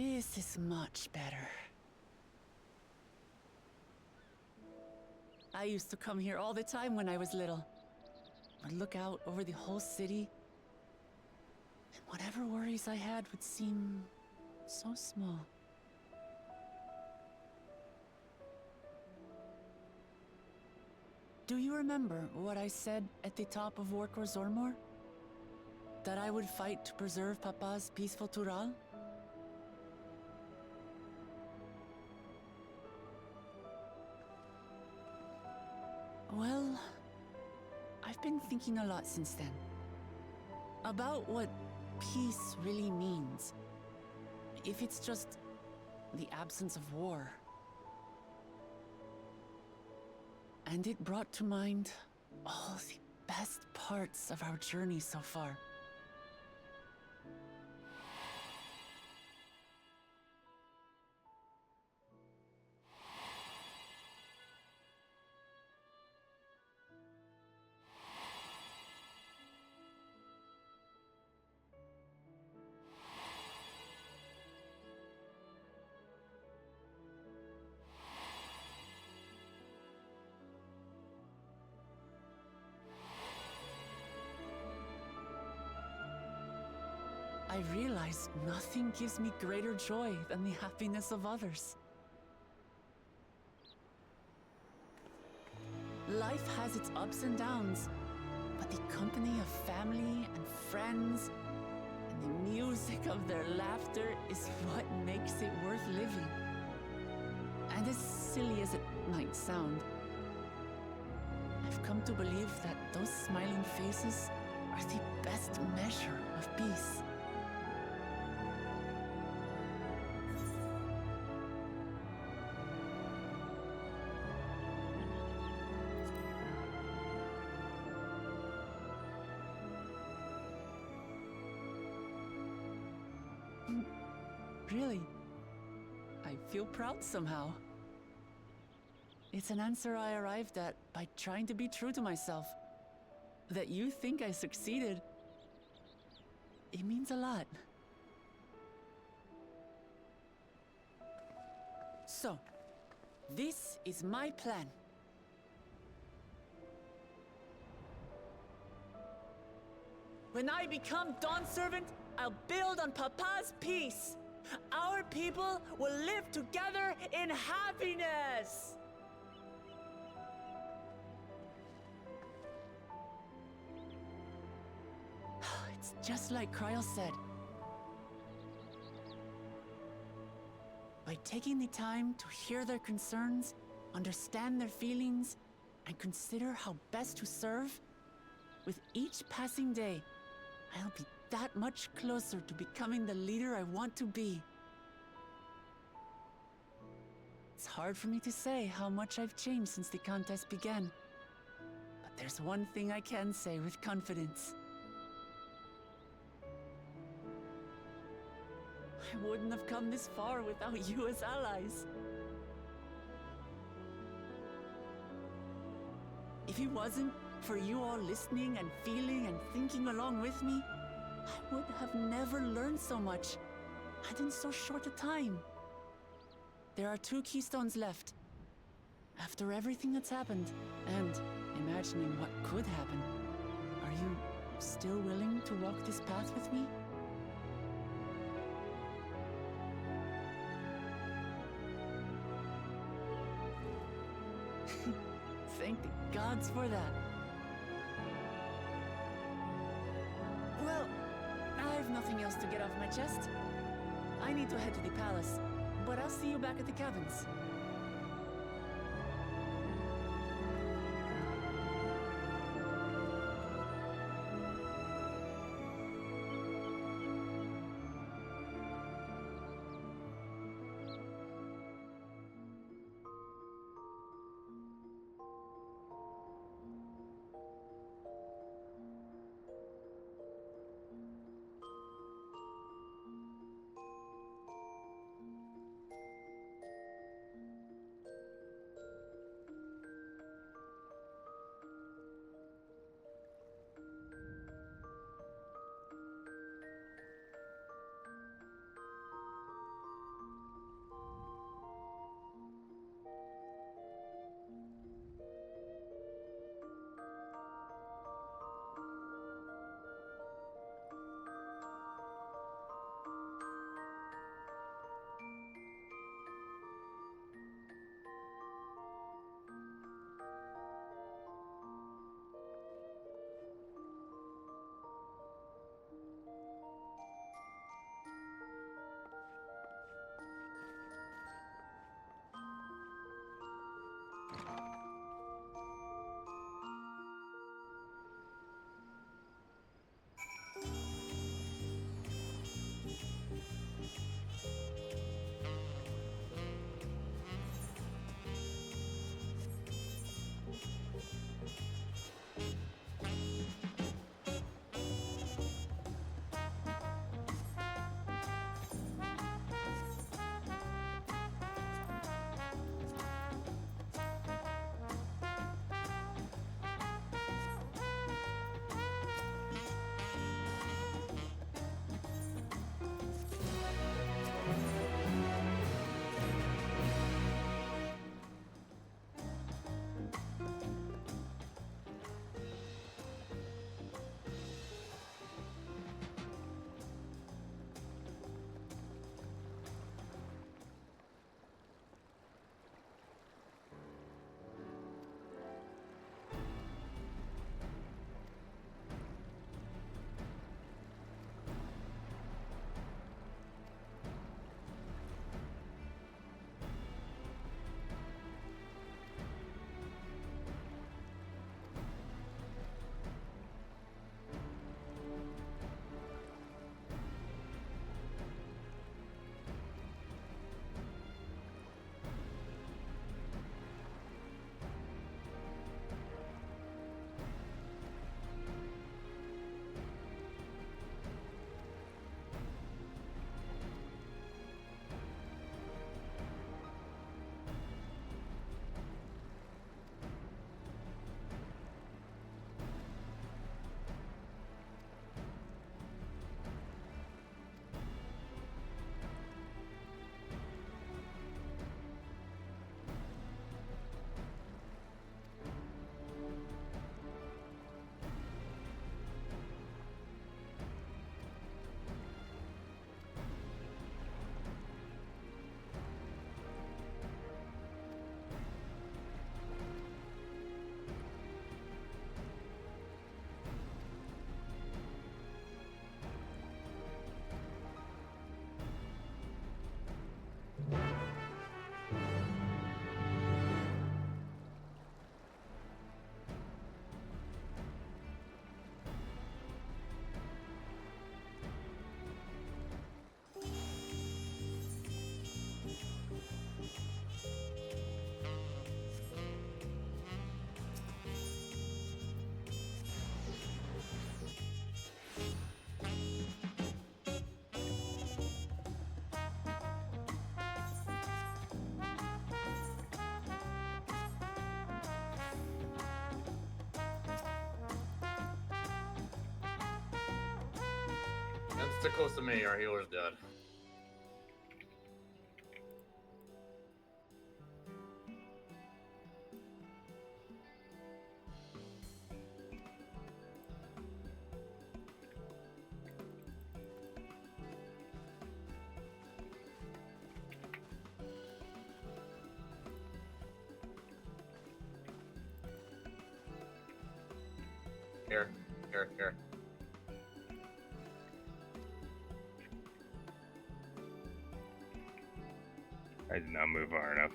This is much better. I used to come here all the time when I was little. I'd look out over the whole city, and whatever worries I had would seem so small. Do you remember what I said at the top of Workor Zormor? That I would fight to preserve Papa's peaceful Tural? Well, I've been thinking a lot since then. About what peace really means. If it's just the absence of war. And it brought to mind all the best parts of our journey so far. I realize nothing gives me greater joy than the happiness of others. Life has its ups and downs, but the company of family and friends and the music of their laughter is what makes it worth living. And as silly as it might sound, I've come to believe that those smiling faces are the best measure of peace. Really, I feel proud somehow. It's an answer I arrived at by trying to be true to myself. That you think I succeeded, it means a lot. So, this is my plan. When I become Dawn Servant, I'll build on Papa's peace. Our people will live together in happiness! It's just like Kryl said. By taking the time to hear their concerns, understand their feelings, and consider how best to serve, with each passing day, I'll be that much closer to becoming the leader I want to be. It's hard for me to say how much I've changed since the contest began. But there's one thing I can say with confidence. I wouldn't have come this far without you as allies. If it wasn't for you all listening and feeling and thinking along with me, I would have never learned so much, and in so short a time. There are 2 keystones left. After everything that's happened, and imagining what could happen, are you still willing to walk this path with me? Thank the gods for that. Well, I've nothing else to get off my chest. I need to head to the palace, but I'll see you back at the cabins. Stick close to me, our healer's dead. Here. I did not move far enough.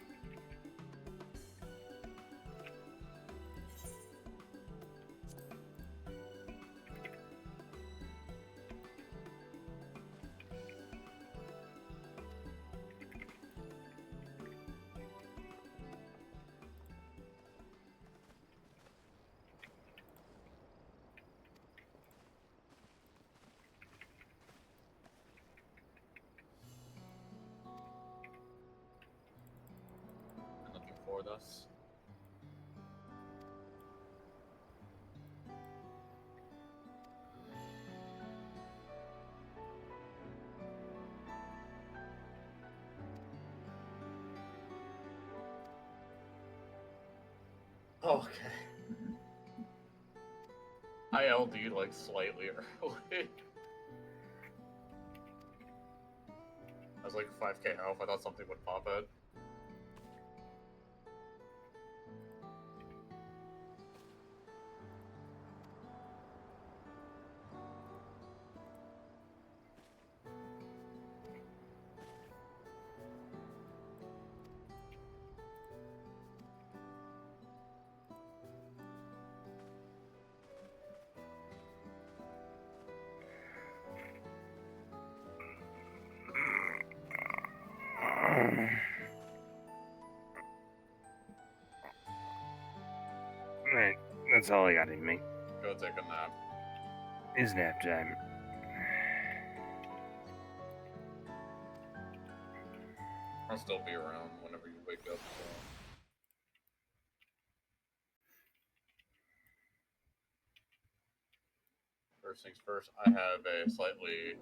Nothing for us. Okay. I LD'd like slightly early. I was like 5k health, I thought something would pop it. Right, that's all I got in me. Go take a nap. It's nap time. I'll still be around whenever you wake up. So. First things first, I have a slightly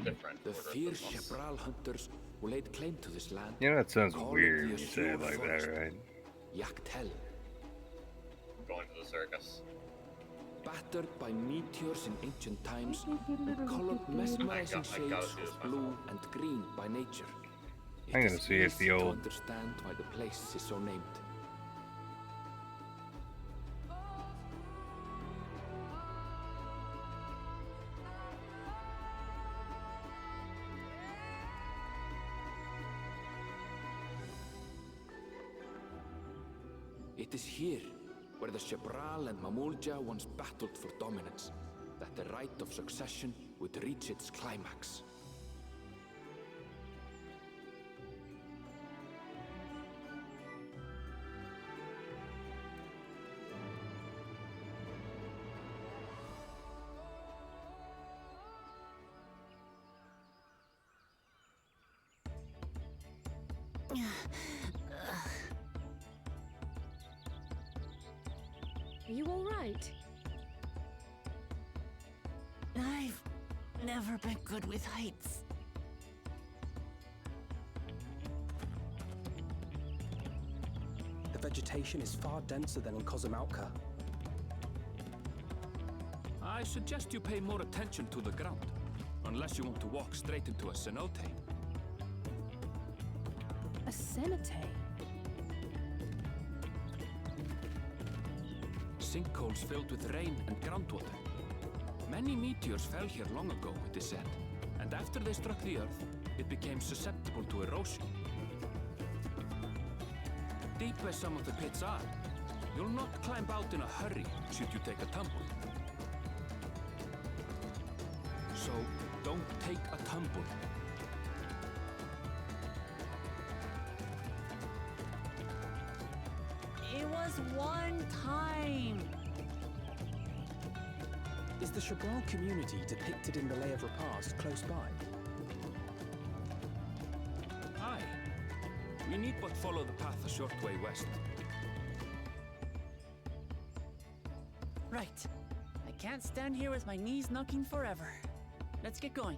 different The order of fierce business. Chebral hunters who laid claim to this land. You know, that sounds call weird the when you say it Azure like Forest. that, right? Yaktel. Going to the circus. Battered by meteors in ancient times, and colored mesmerizing I gotta shades see this of blue and green by nature. I'm It gonna is see if easy the to old understand why the place is so named. It is here, where the Chebral and Mamulja once battled for dominance, that the right of succession would reach its climax. Are you all right? I've never been good with heights. The vegetation is far denser than in Kozumauka. I suggest you pay more attention to the ground, unless you want to walk straight into a cenote. A cenote? Sinkholes filled with rain and groundwater. Many meteors fell here long ago, it is said, and after they struck the Earth, it became susceptible to erosion. Deep as some of the pits are, you'll not climb out in a hurry should you take a tumble. So, don't take a tumble. It was one time. Is the Chebral community depicted in the Lay of Repast close by? Aye. We need but follow the path a short way west. Right. I can't stand here with my knees knocking forever. Let's get going.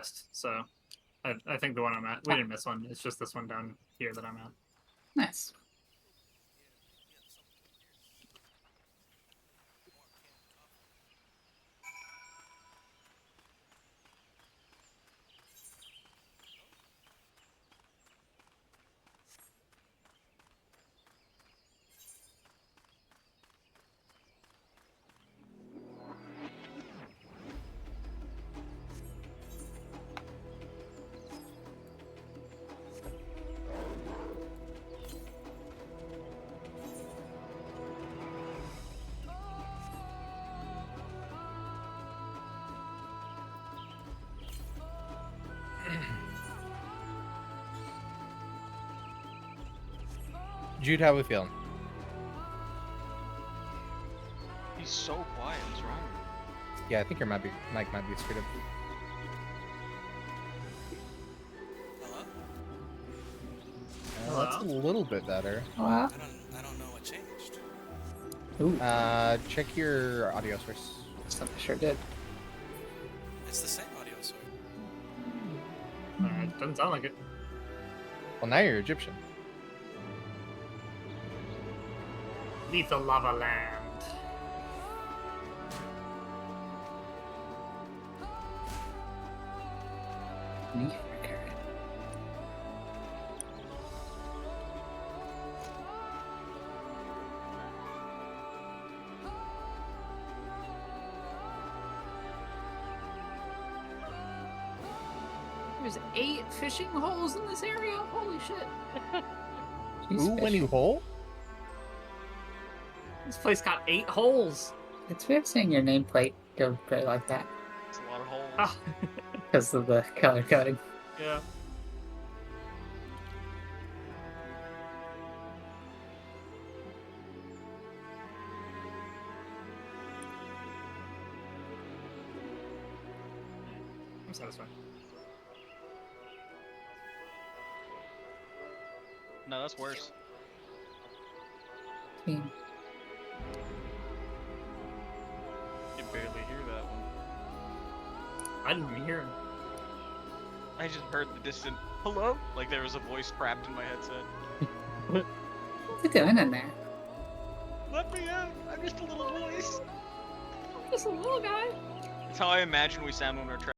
west, so I think the one I'm at. We didn't miss one. It's just this one down here that I'm at. Nice. Jude, how we feeling? He's so quiet. What's wrong? Yeah, I think your mic might be screwed up. That's a little bit better. Wow. I don't know what changed. Ooh. Check your audio source. Something sure did. It's the same audio source. Doesn't sound like it. Well, now you're Egyptian. Leave the lava land. There's 8 fishing holes in this area. Holy shit! Ooh, many hole? This place got 8 holes. It's weird seeing your nameplate go gray like that It's a lot of holes. because of the color coding. Yeah. I'm satisfied. No, that's worse. Hmm. You barely hear that one. I didn't even hear him. I just heard the distant hello, like there was a voice trapped in my headset. What's he doing in there? Let me out! I'm just a little voice. Just a little guy. That's how I imagine we sound when we're trapped.